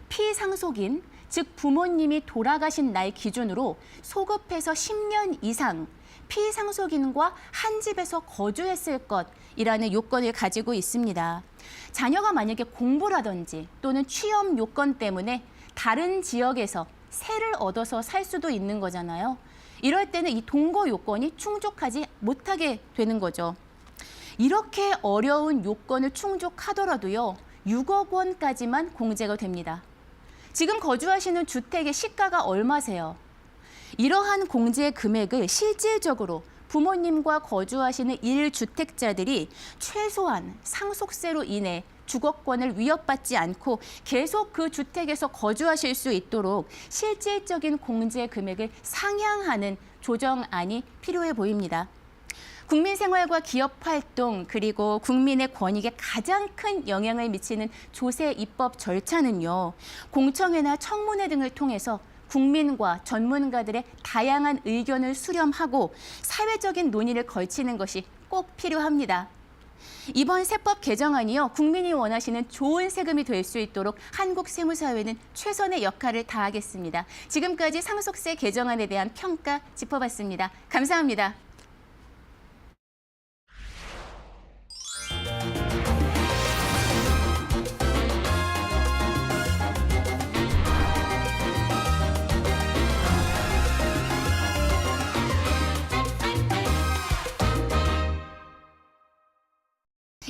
피상속인, 즉 부모님이 돌아가신 날 기준으로 소급해서 10년 이상 피상속인과 한 집에서 거주했을 것이라는 요건을 가지고 있습니다. 자녀가 만약에 공부라든지 또는 취업 요건 때문에 다른 지역에서 세를 얻어서 살 수도 있는 거잖아요. 이럴 때는 이 동거 요건이 충족하지 못하게 되는 거죠. 이렇게 어려운 요건을 충족하더라도요, 6억 원까지만 공제가 됩니다. 지금 거주하시는 주택의 시가가 얼마세요? 이러한 공제 금액을 실질적으로 부모님과 거주하시는 1주택자들이 최소한 상속세로 인해 주거권을 위협받지 않고 계속 그 주택에서 거주하실 수 있도록 실질적인 공제 금액을 상향하는 조정안이 필요해 보입니다. 국민 생활과 기업 활동 그리고 국민의 권익에 가장 큰 영향을 미치는 조세 입법 절차는요, 공청회나 청문회 등을 통해서 국민과 전문가들의 다양한 의견을 수렴하고 사회적인 논의를 걸치는 것이 꼭 필요합니다. 이번 세법 개정안이요, 국민이 원하시는 좋은 세금이 될 수 있도록 한국세무사회는 최선의 역할을 다하겠습니다. 지금까지 상속세 개정안에 대한 평가 짚어봤습니다. 감사합니다.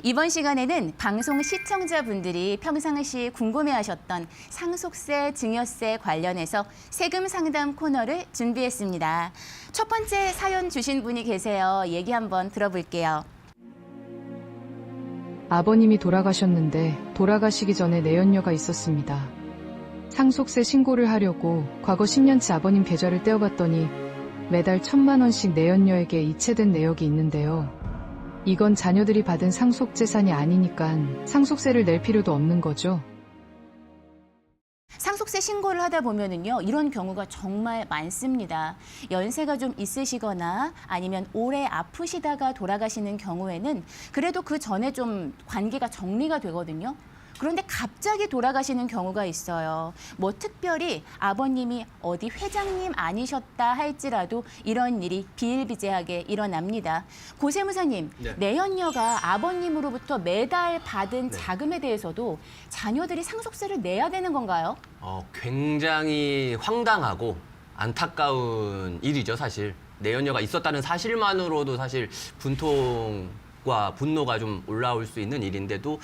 이번 시간에는 방송 시청자분들이 평상시 궁금해하셨던 상속세, 증여세 관련해서 세금 상담 코너를 준비했습니다. 첫 번째 사연 주신 분이 계세요. 얘기 한번 들어볼게요. 아버님이 돌아가셨는데 돌아가시기 전에 내연녀가 있었습니다. 상속세 신고를 하려고 과거 10년치 아버님 계좌를 떼어봤더니 매달 1,000만 원씩 내연녀에게 이체된 내역이 있는데요. 이건 자녀들이 받은 상속재산이 아니니까 상속세를 낼 필요도 없는 거죠. 상속세 신고를 하다 보면은요, 이런 경우가 정말 많습니다. 연세가 좀 있으시거나 아니면 오래 아프시다가 돌아가시는 경우에는 그래도 그 전에 좀 관계가 정리가 되거든요. 그런데 갑자기 돌아가시는 경우가 있어요. 뭐 특별히 아버님이 어디 회장님 아니셨다 할지라도 이런 일이 비일비재하게 일어납니다. 고세무사님, 네. 내연녀가 아버님으로부터 매달 받은 자금에 대해서도 자녀들이 상속세를 내야 되는 건가요? 굉장히 황당하고 안타까운 일이죠, 사실. 내연녀가 있었다는 사실만으로도 사실 분통과 분노가 좀 올라올 수 있는 일인데도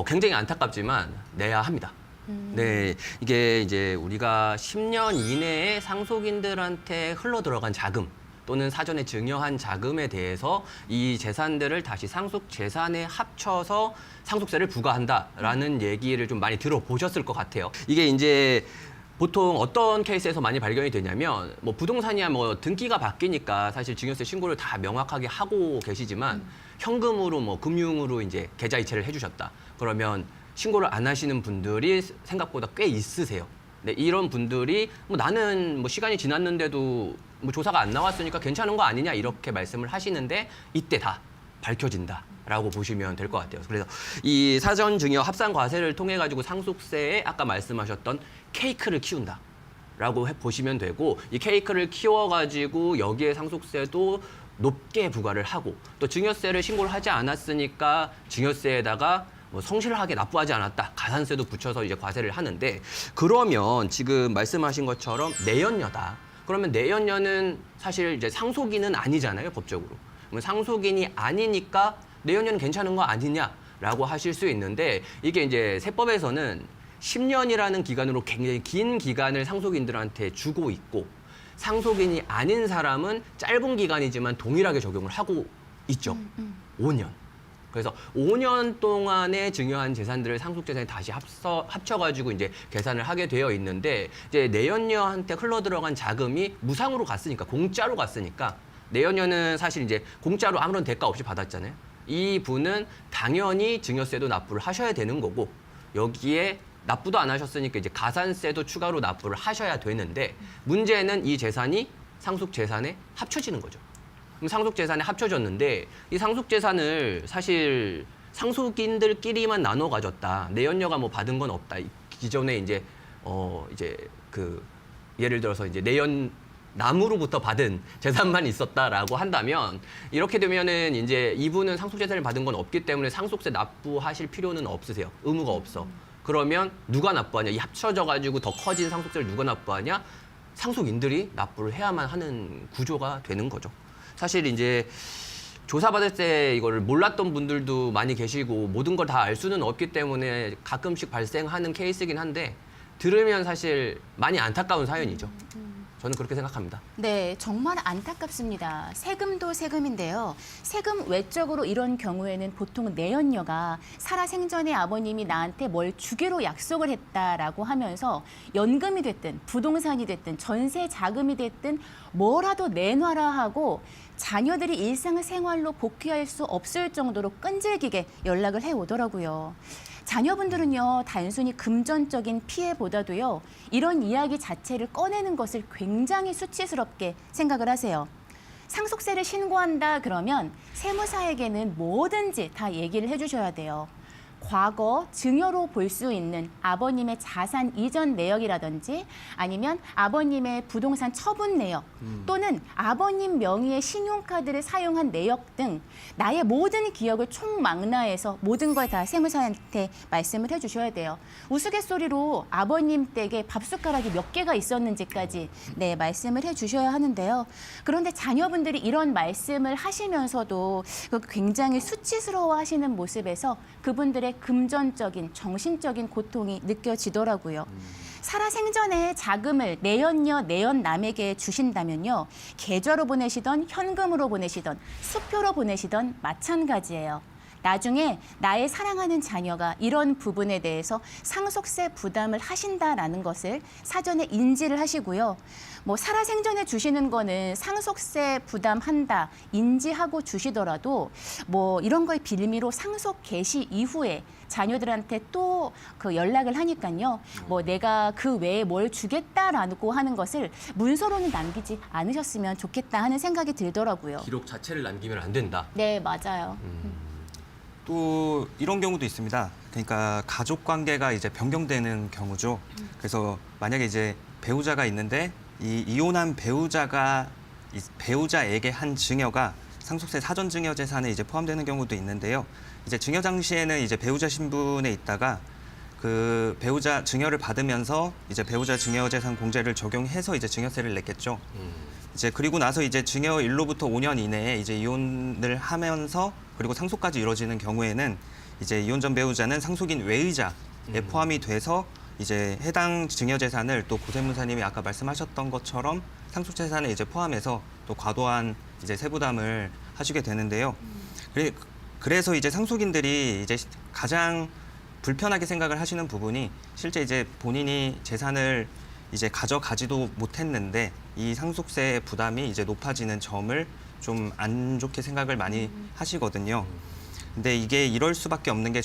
굉장히 안타깝지만 내야 합니다. 네, 이게 이제 우리가 10년 이내에 상속인들한테 흘러 들어간 자금 또는 사전에 증여한 자금에 대해서 이 재산들을 다시 상속 재산에 합쳐서 상속세를 부과한다라는 얘기를 좀 많이 들어보셨을 것 같아요. 이게 이제 보통 어떤 케이스에서 많이 발견이 되냐면 뭐 부동산이야 뭐 등기가 바뀌니까 사실 증여세 신고를 다 명확하게 하고 계시지만 현금으로 뭐 금융으로 이제 계좌 이체를 해주셨다. 그러면 신고를 안 하시는 분들이 생각보다 꽤 있으세요. 네, 이런 분들이 뭐 나는 뭐 시간이 지났는데도 뭐 조사가 안 나왔으니까 괜찮은 거 아니냐 이렇게 말씀을 하시는데 이때 다 밝혀진다라고 보시면 될 것 같아요. 그래서 이 사전 증여 합산 과세를 통해 가지고 상속세에 아까 말씀하셨던 케이크를 키운다라고 보시면 되고 이 케이크를 키워가지고 여기에 상속세도 높게 부과를 하고 또 증여세를 신고를 하지 않았으니까 증여세에다가 뭐 성실하게 납부하지 않았다 가산세도 붙여서 이제 과세를 하는데 그러면 지금 말씀하신 것처럼 내연녀다. 그러면 내연녀는 사실 이제 상속인은 아니잖아요, 법적으로. 그러면 상속인이 아니니까 내연녀는 괜찮은 거 아니냐라고 하실 수 있는데 이게 이제 세법에서는 10년이라는 기간으로 굉장히 긴 기간을 상속인들한테 주고 있고 상속인이 아닌 사람은 짧은 기간이지만 동일하게 적용을 하고 있죠. 5년. 그래서 5년 동안에 증여한 재산들을 상속재산에 다시 합쳐가지고 이제 계산을 하게 되어 있는데 이제 내연녀한테 흘러들어간 자금이 무상으로 갔으니까 공짜로 갔으니까 내연녀는 사실 이제 공짜로 아무런 대가 없이 받았잖아요. 이 분은 당연히 증여세도 납부를 하셔야 되는 거고 여기에 납부도 안 하셨으니까 이제 가산세도 추가로 납부를 하셔야 되는데 문제는 이 재산이 상속재산에 합쳐지는 거죠. 그럼 상속재산에 합쳐졌는데 이 상속재산을 사실 상속인들끼리만 나눠 가졌다. 내연녀가 뭐 받은 건 없다. 기존에 이제 예를 들어서 이제 남으로부터 받은 재산만 있었다라고 한다면 이렇게 되면은 이제 이분은 상속재산을 받은 건 없기 때문에 상속세 납부하실 필요는 없으세요. 의무가 없어. 그러면 누가 납부하냐? 이 합쳐져 가지고 더 커진 상속세를 누가 납부하냐? 상속인들이 납부를 해야만 하는 구조가 되는 거죠. 사실 이제 조사받을 때 이거를 몰랐던 분들도 많이 계시고 모든 걸 다 알 수는 없기 때문에 가끔씩 발생하는 케이스이긴 한데 들으면 사실 많이 안타까운 사연이죠. 저는 그렇게 생각합니다. 네, 정말 안타깝습니다. 세금도 세금인데요. 세금 외적으로 이런 경우에는 보통 내연녀가 살아생전에 아버님이 나한테 뭘 주기로 약속을 했다라고 하면서 연금이 됐든 부동산이 됐든 전세 자금이 됐든 뭐라도 내놔라 하고 자녀들이 일상생활로 복귀할 수 없을 정도로 끈질기게 연락을 해오더라고요. 자녀분들은요, 단순히 금전적인 피해보다도요, 이런 이야기 자체를 꺼내는 것을 굉장히 수치스럽게 생각을 하세요. 상속세를 신고한다 그러면 세무사에게는 뭐든지 다 얘기를 해주셔야 돼요. 과거 증여로 볼 수 있는 아버님의 자산 이전 내역이라든지 아니면 아버님의 부동산 처분 내역 또는 아버님 명의의 신용카드를 사용한 내역 등 나의 모든 기억을 총망라해서 모든 걸 다 세무사한테 말씀을 해주셔야 돼요. 우스갯소리로 아버님 댁에 밥숟가락이 몇 개가 있었는지까지 말씀을 해주셔야 하는데요. 그런데 자녀분들이 이런 말씀을 하시면서도 굉장히 수치스러워 하시는 모습에서 그분들의 금전적인, 정신적인 고통이 느껴지더라고요. 살아생전에 자금을 내연녀, 내연남에게 주신다면요. 계좌로 보내시던 현금으로 보내시던 수표로 보내시던 마찬가지예요. 나중에 나의 사랑하는 자녀가 이런 부분에 대해서 상속세 부담을 하신다라는 것을 사전에 인지를 하시고요. 뭐 살아생전에 주시는 거는 상속세 부담한다 인지하고 주시더라도 뭐 이런 거에 빌미로 상속 개시 이후에 자녀들한테 또 그 연락을 하니까요. 뭐 내가 그 외에 뭘 주겠다라고 하는 것을 문서로는 남기지 않으셨으면 좋겠다 하는 생각이 들더라고요. 기록 자체를 남기면 안 된다. 네, 맞아요. 또 이런 경우도 있습니다. 그러니까 가족 관계가 이제 변경되는 경우죠. 그래서 만약에 이제 배우자가 있는데 이 이혼한 배우자에게 한 증여가 상속세 사전 증여 재산에 이제 포함되는 경우도 있는데요. 이제 증여 당시에는 이제 배우자 신분에 있다가 그 배우자 증여를 받으면서 이제 배우자 증여 재산 공제를 적용해서 이제 증여세를 냈겠죠. 이제 그리고 나서 이제 증여일로부터 5년 이내에 이제 이혼을 하면서 그리고 상속까지 이루어지는 경우에는 이제 이혼 전 배우자는 상속인 외의자에 포함이 돼서 이제 해당 증여 재산을 또 고세무사님이 아까 말씀하셨던 것처럼 상속 재산에 이제 포함해서 또 과도한 이제 세부담을 하시게 되는데요. 그래서 이제 상속인들이 이제 가장 불편하게 생각을 하시는 부분이 실제 이제 본인이 재산을 이제 가져가지도 못했는데 이 상속세 부담이 이제 높아지는 점을 좀 안 좋게 생각을 많이 하시거든요. 근데 이게 이럴 수밖에 없는 게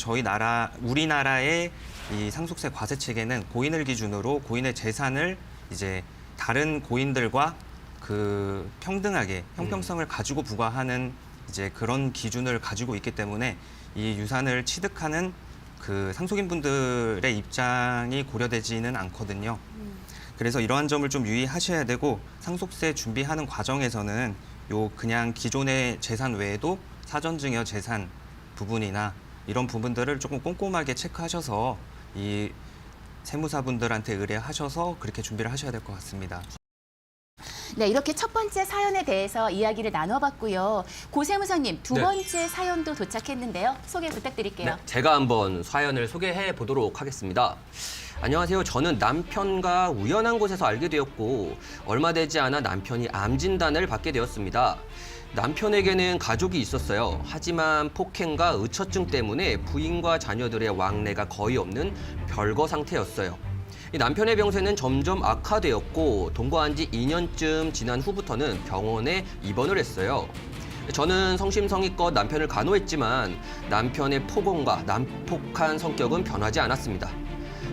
우리나라의 이 상속세 과세 체계는 고인을 기준으로 고인의 재산을 이제 다른 고인들과 그 평등하게 형평성을 가지고 부과하는 이제 그런 기준을 가지고 있기 때문에 이 유산을 취득하는 그 상속인분들의 입장이 고려되지는 않거든요. 그래서 이러한 점을 좀 유의하셔야 되고 상속세 준비하는 과정에서는 요 그냥 기존의 재산 외에도 사전증여 재산 부분이나 이런 부분들을 조금 꼼꼼하게 체크하셔서 이 세무사분들한테 의뢰하셔서 그렇게 준비를 하셔야 될 것 같습니다. 네, 이렇게 첫 번째 사연에 대해서 이야기를 나눠봤고요. 고세무사님, 두 네. 번째 사연도 도착했는데요. 소개 부탁드릴게요. 네, 제가 한번 사연을 소개해 보도록 하겠습니다. 안녕하세요. 저는 남편과 우연한 곳에서 알게 되었고 얼마 되지 않아 남편이 암 진단을 받게 되었습니다. 남편에게는 가족이 있었어요. 하지만 폭행과 의처증 때문에 부인과 자녀들의 왕래가 거의 없는 별거 상태였어요. 이 남편의 병세는 점점 악화되었고 동거한 지 2년쯤 지난 후부터는 병원에 입원을 했어요. 저는 성심성의껏 남편을 간호했지만 남편의 폭언과 난폭한 성격은 변하지 않았습니다.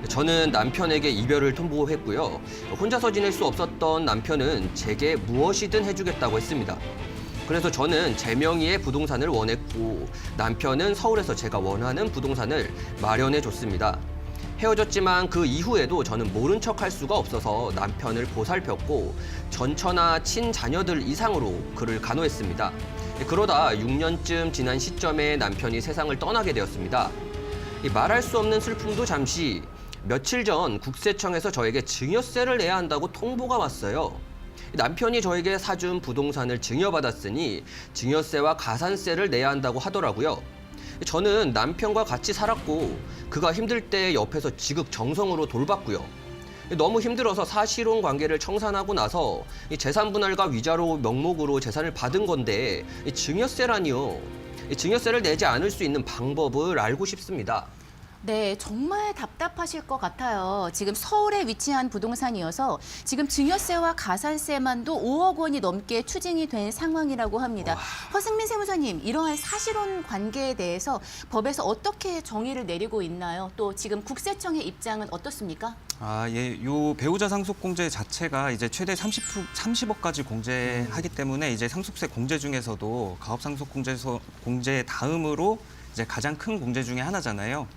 저는 남편에게 이별을 통보했고요. 혼자서 지낼 수 없었던 남편은 제게 무엇이든 해주겠다고 했습니다. 그래서 저는 제 명의의 부동산을 원했고 남편은 서울에서 제가 원하는 부동산을 마련해 줬습니다. 헤어졌지만 그 이후에도 저는 모른 척할 수가 없어서 남편을 보살폈고 전처나 친자녀들 이상으로 그를 간호했습니다. 그러다 6년쯤 지난 시점에 남편이 세상을 떠나게 되었습니다. 말할 수 없는 슬픔도 잠시 며칠 전 국세청에서 저에게 증여세를 내야 한다고 통보가 왔어요. 남편이 저에게 사준 부동산을 증여받았으니 증여세와 가산세를 내야 한다고 하더라고요. 저는 남편과 같이 살았고 그가 힘들 때 옆에서 지극정성으로 돌봤고요. 너무 힘들어서 사실혼 관계를 청산하고 나서 재산 분할과 위자료 명목으로 재산을 받은 건데 증여세라니요. 증여세를 내지 않을 수 있는 방법을 알고 싶습니다. 네, 정말 답답하실 것 같아요. 지금 서울에 위치한 부동산이어서 지금 증여세와 가산세만도 5억 원이 넘게 추징이 된 상황이라고 합니다. 허승민 세무사님, 이러한 사실혼 관계에 대해서 법에서 어떻게 정의를 내리고 있나요? 또 지금 국세청의 입장은 어떻습니까? 예, 요 배우자 상속 공제 자체가 이제 최대 30억까지 공제하기 때문에 이제 상속세 공제 중에서도 가업 상속 공제 다음으로 이제 가장 큰 공제 중에 하나잖아요.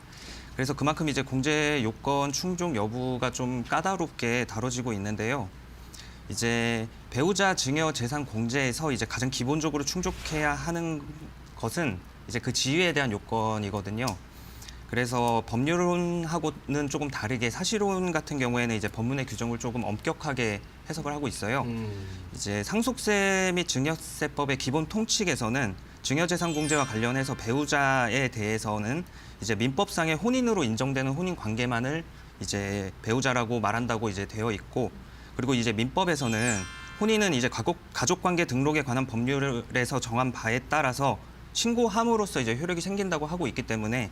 그래서 그만큼 이제 공제 요건 충족 여부가 좀 까다롭게 다뤄지고 있는데요. 이제 배우자 증여 재산 공제에서 이제 가장 기본적으로 충족해야 하는 것은 이제 그 지위에 대한 요건이거든요. 그래서 법률론하고는 조금 다르게 사실혼 같은 경우에는 이제 법문의 규정을 조금 엄격하게 해석을 하고 있어요. 이제 상속세 및 증여세법의 기본 통칙에서는 증여재산 공제와 관련해서 배우자에 대해서는 이제 민법상의 혼인으로 인정되는 혼인 관계만을 이제 배우자라고 말한다고 이제 되어 있고, 그리고 이제 민법에서는 혼인은 이제 가족관계 등록에 관한 법률에서 정한 바에 따라서 신고함으로써 이제 효력이 생긴다고 하고 있기 때문에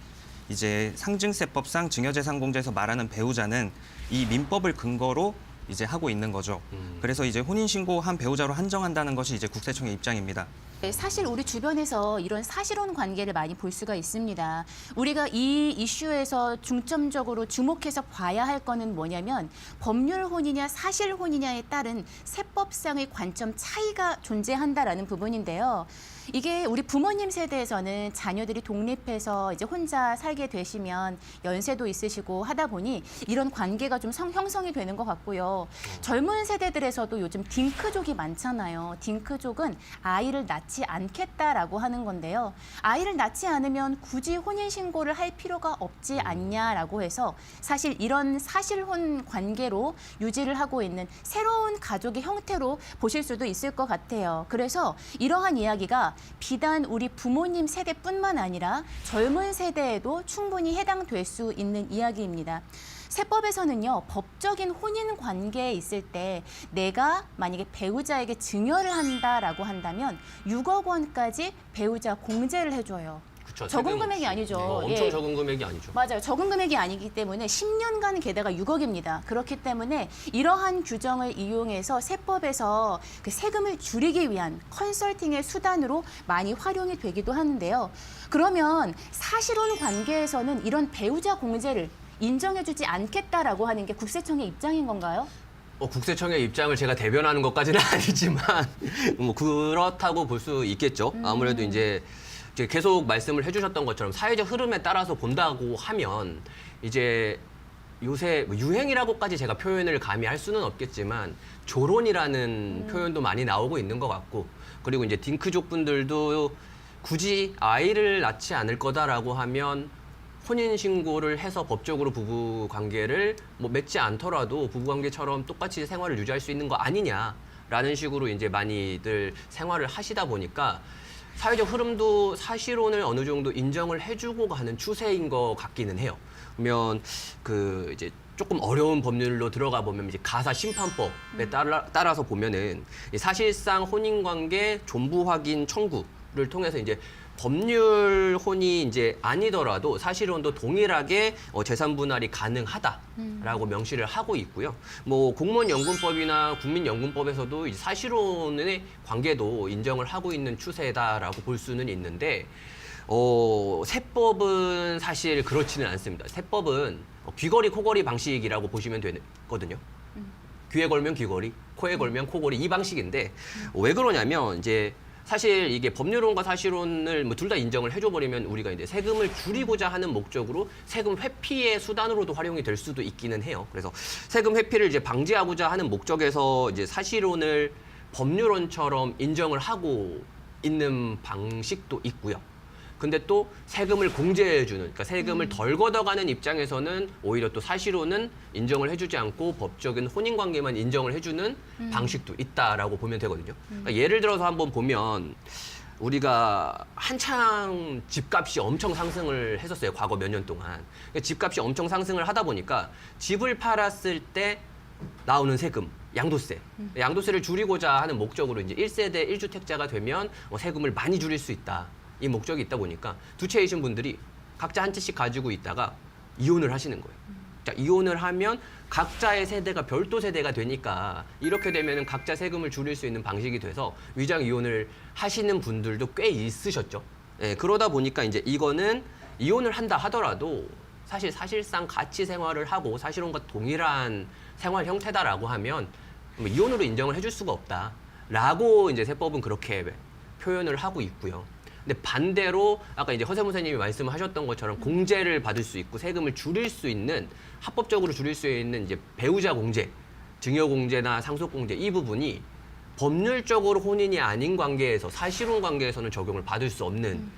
이제 상증세법상 증여재산공제에서 말하는 배우자는 이 민법을 근거로 이제 하고 있는 거죠. 그래서 이제 혼인신고한 배우자로 한정한다는 것이 이제 국세청의 입장입니다. 네, 사실 우리 주변에서 이런 사실혼 관계를 많이 볼 수가 있습니다. 우리가 이 이슈에서 중점적으로 주목해서 봐야 할 거는 뭐냐면 법률 혼이냐 사실 혼이냐에 따른 세법상의 관점 차이가 존재한다라는 부분인데요. 이게 우리 부모님 세대에서는 자녀들이 독립해서 이제 혼자 살게 되시면 연세도 있으시고 하다 보니 이런 관계가 좀 형성이 되는 것 같고요. 젊은 세대들에서도 요즘 딩크족이 많잖아요. 딩크족은 아이를 낳지 않겠다라고 하는 건데요. 아이를 낳지 않으면 굳이 혼인신고를 할 필요가 없지 않냐라고 해서 사실 이런 사실혼 관계로 유지를 하고 있는 새로운 가족의 형태로 보실 수도 있을 것 같아요. 그래서 이러한 이야기가 비단 우리 부모님 세대뿐만 아니라 젊은 세대에도 충분히 해당될 수 있는 이야기입니다. 세법에서는요, 법적인 혼인 관계에 있을 때 내가 만약에 배우자에게 증여를 한다라고 한다면 6억 원까지 배우자 공제를 해줘요. 그쵸, 적은 세금 금액이 없이. 아니죠. 엄청 예. 적은 금액이 아니죠. 맞아요. 적은 금액이 아니기 때문에 10년간 게다가 6억입니다. 그렇기 때문에 이러한 규정을 이용해서 세법에서 그 세금을 줄이기 위한 컨설팅의 수단으로 많이 활용이 되기도 하는데요. 그러면 사실혼 관계에서는 이런 배우자 공제를 인정해주지 않겠다라고 하는 게 국세청의 입장인 건가요? 국세청의 입장을 제가 대변하는 것까지는 아니지만 뭐 그렇다고 볼 수 있겠죠. 아무래도 이제 계속 말씀을 해주셨던 것처럼 사회적 흐름에 따라서 본다고 하면 이제 요새 뭐 유행이라고까지 제가 표현을 감히 할 수는 없겠지만 조론이라는 표현도 많이 나오고 있는 것 같고, 그리고 이제 딩크족 분들도 굳이 아이를 낳지 않을 거다라고 하면 혼인신고를 해서 법적으로 부부관계를 뭐 맺지 않더라도 부부관계처럼 똑같이 생활을 유지할 수 있는 거 아니냐라는 식으로 이제 많이들 생활을 하시다 보니까 사회적 흐름도 사실혼을 어느 정도 인정을 해주고 가는 추세인 것 같기는 해요. 그러면 그 이제 조금 어려운 법률로 들어가 보면 이제 가사 심판법에 따라서 보면은 사실상 혼인관계 존부 확인 청구를 통해서 이제 법률 혼이 이제 아니더라도 사실혼도 동일하게 재산 분할이 가능하다라고 명시를 하고 있고요. 뭐 공무원연금법이나 국민연금법에서도 이제 사실혼의 관계도 인정을 하고 있는 추세다라고 볼 수는 있는데, 세법은 사실 그렇지는 않습니다. 세법은 귀걸이 코걸이 방식이라고 보시면 되거든요. 귀에 걸면 귀걸이, 코에 걸면 코걸이, 이 방식인데 왜 그러냐면 이제 사실 이게 법률혼과 사실혼을 뭐 둘 다 인정을 해줘버리면 우리가 이제 세금을 줄이고자 하는 목적으로 세금 회피의 수단으로도 활용이 될 수도 있기는 해요. 그래서 세금 회피를 이제 방지하고자 하는 목적에서 이제 사실혼을 법률혼처럼 인정을 하고 있는 방식도 있고요. 근데 또 세금을 공제해주는, 그러니까 세금을 덜 걷어가는 입장에서는 오히려 또 사실혼은 인정을 해주지 않고 법적인 혼인관계만 인정을 해주는 방식도 있다라고 보면 되거든요. 그러니까 예를 들어서 한번 보면 우리가 한창 집값이 엄청 상승을 했었어요. 과거 몇 년 동안. 그러니까 집값이 엄청 상승을 하다 보니까 집을 팔았을 때 나오는 세금, 양도세. 양도세를 줄이고자 하는 목적으로 이제 1세대 1주택자가 되면 세금을 많이 줄일 수 있다. 이 목적이 있다 보니까 두 채이신 분들이 각자 한 채씩 가지고 있다가 이혼을 하시는 거예요. 자, 이혼을 하면 각자의 세대가 별도 세대가 되니까 이렇게 되면은 각자 세금을 줄일 수 있는 방식이 돼서 위장 이혼을 하시는 분들도 꽤 있으셨죠. 예, 그러다 보니까 이제 이거는 이혼을 한다 하더라도 사실상 같이 생활을 하고 사실혼과 동일한 생활 형태다라고 하면 뭐 이혼으로 인정을 해줄 수가 없다라고 이제 세법은 그렇게 표현을 하고 있고요. 근데 반대로 아까 이제 허세무 선생님이 말씀하셨던 것처럼 공제를 받을 수 있고 세금을 줄일 수 있는, 합법적으로 줄일 수 있는 이제 배우자 공제, 증여 공제나 상속 공제, 이 부분이 법률적으로 혼인이 아닌 관계에서, 사실혼 관계에서는 적용을 받을 수 없는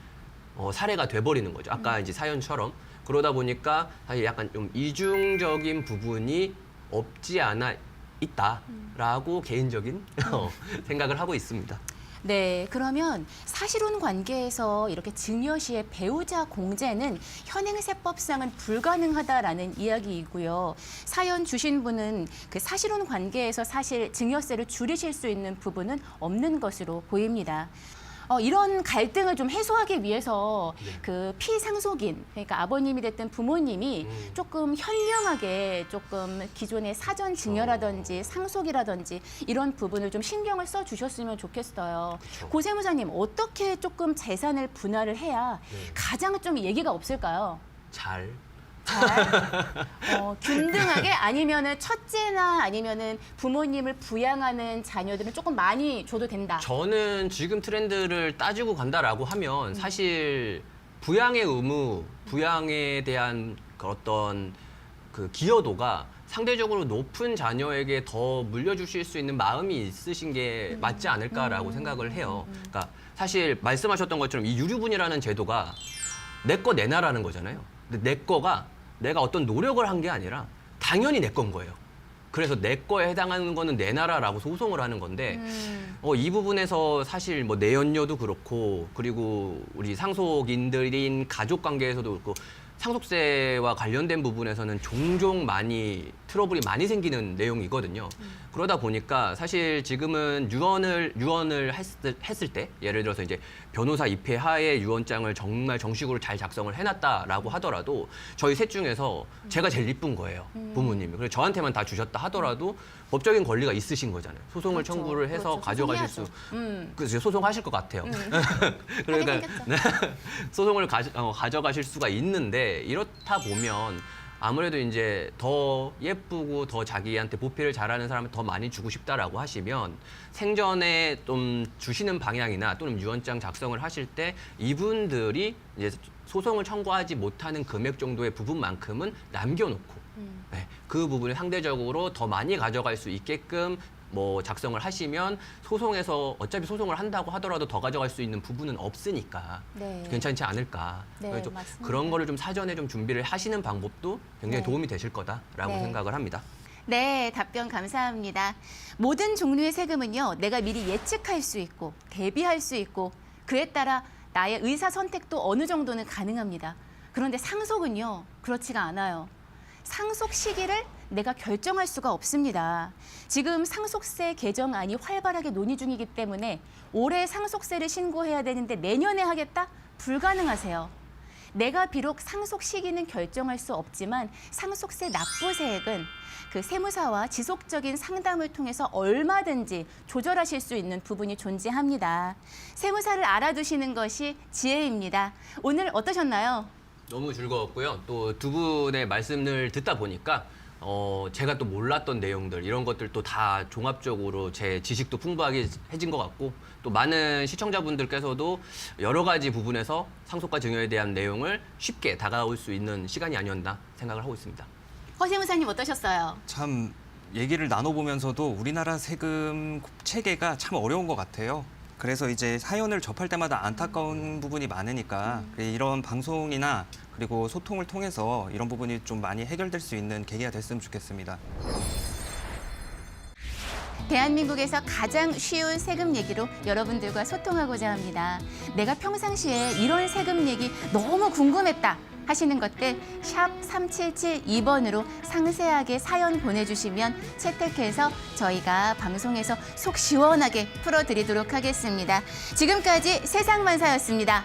사례가 돼버리는 거죠. 아까 이제 사연처럼. 그러다 보니까 사실 약간 좀 이중적인 부분이 없지 않아 있다라고 개인적인 생각을 하고 있습니다. 네, 그러면 사실혼 관계에서 이렇게 증여 시에 배우자 공제는 현행세법상은 불가능하다라는 이야기이고요. 사연 주신 분은 그 사실혼 관계에서 사실 증여세를 줄이실 수 있는 부분은 없는 것으로 보입니다. 이런 갈등을 좀 해소하기 위해서 네. 그 피상속인, 그러니까 아버님이 됐든 부모님이 조금 현명하게 조금 기존의 사전 증여라든지 상속이라든지 이런 부분을 좀 신경을 써 주셨으면 좋겠어요. 그쵸. 고 세무사님, 어떻게 조금 재산을 분할을 해야 네. 가장 좀 얘기가 없을까요? 잘. 균등하게 아니면은 첫째나 아니면은 부모님을 부양하는 자녀들은 조금 많이 줘도 된다. 저는 지금 트렌드를 따지고 간다라고 하면 사실 부양의 의무, 부양에 대한 그 어떤 그 기여도가 상대적으로 높은 자녀에게 더 물려주실 수 있는 마음이 있으신 게 맞지 않을까라고 생각을 해요. 그러니까 사실 말씀하셨던 것처럼 이 유류분이라는 제도가 내 거 내놔라는 거잖아요. 근데 내 거가 내가 어떤 노력을 한 게 아니라 당연히 내 건 거예요. 그래서 내 거에 해당하는 거는 내놔라라고 소송을 하는 건데 이 부분에서 사실 뭐 내연녀도 그렇고 그리고 우리 상속인들인 가족 관계에서도 그렇고 상속세와 관련된 부분에서는 종종 많이 트러블이 많이 생기는 내용이거든요. 그러다 보니까 사실 지금은 유언을 했을 때 예를 들어서 이제 변호사 입회 하에 유언장을 정말 정식으로 잘 작성을 해놨다라고 하더라도 저희 셋 중에서 제가 제일 이쁜 거예요. 부모님이. 그래서 저한테만 다 주셨다 하더라도 법적인 권리가 있으신 거잖아요. 소송을 그렇죠. 청구를 해서 그렇죠. 가져가실 수. 그래서 소송하실 것 같아요. 그러니까 생겼죠. 소송을 가져가실 수가 있는데 이렇다 보면 아무래도 이제 더 예쁘고 더 자기한테 보필을 잘하는 사람을 더 많이 주고 싶다라고 하시면 생전에 좀 주시는 방향이나 또는 유언장 작성을 하실 때 이분들이 이제 소송을 청구하지 못하는 금액 정도의 부분만큼은 남겨놓고 네, 그 부분을 상대적으로 더 많이 가져갈 수 있게끔 뭐 작성을 하시면 소송에서 어차피 소송을 한다고 하더라도 더 가져갈 수 있는 부분은 없으니까 네. 괜찮지 않을까. 네, 그래서 좀 맞습니다. 그런 거를 좀 사전에 좀 준비를 하시는 방법도 굉장히 네. 도움이 되실 거다라고 네. 생각을 합니다. 네, 답변 감사합니다. 모든 종류의 세금은요, 내가 미리 예측할 수 있고 대비할 수 있고 그에 따라 나의 의사 선택도 어느 정도는 가능합니다. 그런데 상속은요, 그렇지가 않아요. 상속 시기를 내가 결정할 수가 없습니다. 지금 상속세 개정안이 활발하게 논의 중이기 때문에 올해 상속세를 신고해야 되는데 내년에 하겠다? 불가능하세요. 내가 비록 상속 시기는 결정할 수 없지만 상속세 납부세액은 그 세무사와 지속적인 상담을 통해서 얼마든지 조절하실 수 있는 부분이 존재합니다. 세무사를 알아두시는 것이 지혜입니다. 오늘 어떠셨나요? 너무 즐거웠고요. 또 두 분의 말씀을 듣다 보니까 제가 또 몰랐던 내용들 이런 것들도 다 종합적으로 제 지식도 풍부하게 해진 것 같고 또 많은 시청자분들께서도 여러 가지 부분에서 상속과 증여에 대한 내용을 쉽게 다가올 수 있는 시간이 아니었나 생각을 하고 있습니다. 허 세무사님 어떠셨어요? 참 얘기를 나눠보면서도 우리나라 세금 체계가 참 어려운 것 같아요. 그래서 이제 사연을 접할 때마다 안타까운 부분이 많으니까 이런 방송이나 그리고 소통을 통해서 이런 부분이 좀 많이 해결될 수 있는 계기가 됐으면 좋겠습니다. 대한민국에서 가장 쉬운 세금 얘기로 여러분들과 소통하고자 합니다. 내가 평상시에 이런 세금 얘기 너무 궁금했다 하시는 것들 샵 3772번으로 상세하게 사연 보내주시면 채택해서 저희가 방송에서 속 시원하게 풀어드리도록 하겠습니다. 지금까지 세상만사였습니다.